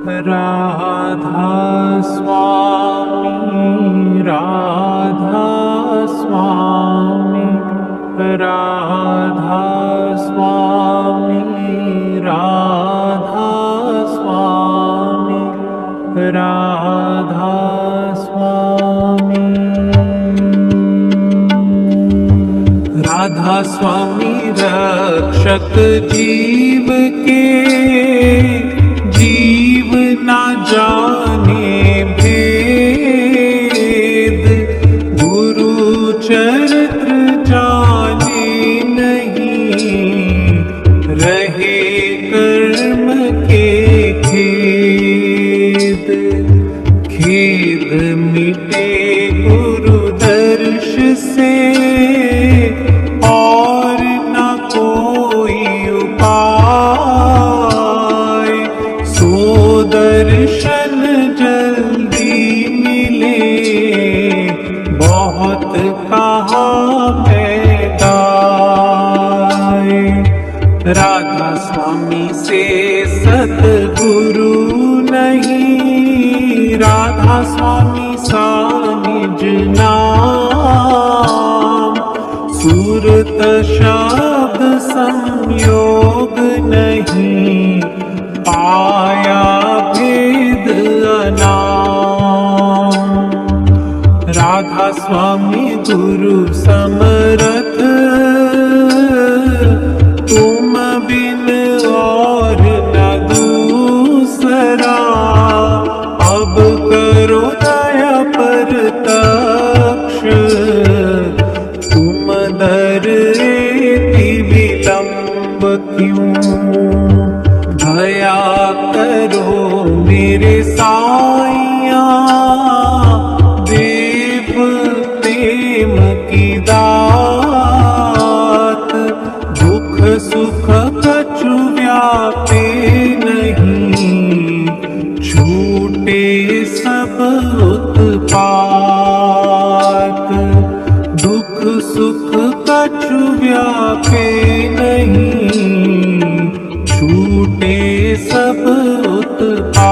राधा स्वामी राधा स्वामी राधा स्वामी राधा स्वामी राधा स्वामी राधा स्वामी रक्षक जीव के जीव ना जाने भेद गुरु चरित्र जाने नहीं रहे कर्म के खेद खेद मिटे गुरु दर्श से और न कोई उपाय सो दर्शन जल्दी मिले बहुत कहा पैदाए राधा स्वामी से सतगुरु नहीं राधा स्वामी सा निज नाम सूरत शब्द संयोग नहीं पाया भेद अनाम राधा स्वामी गुरु समरथ तुम बिन और न दूसरा अब करो दया परतक्ष तुम दर एति विलंब क्यों दया करो मेरे साइया देव प्रेम की दात दुख सुख कछु व्यापे नहीं छूटे सब उत्पात दुख सुख कछु व्यापे नहीं छूटे सब उत्पात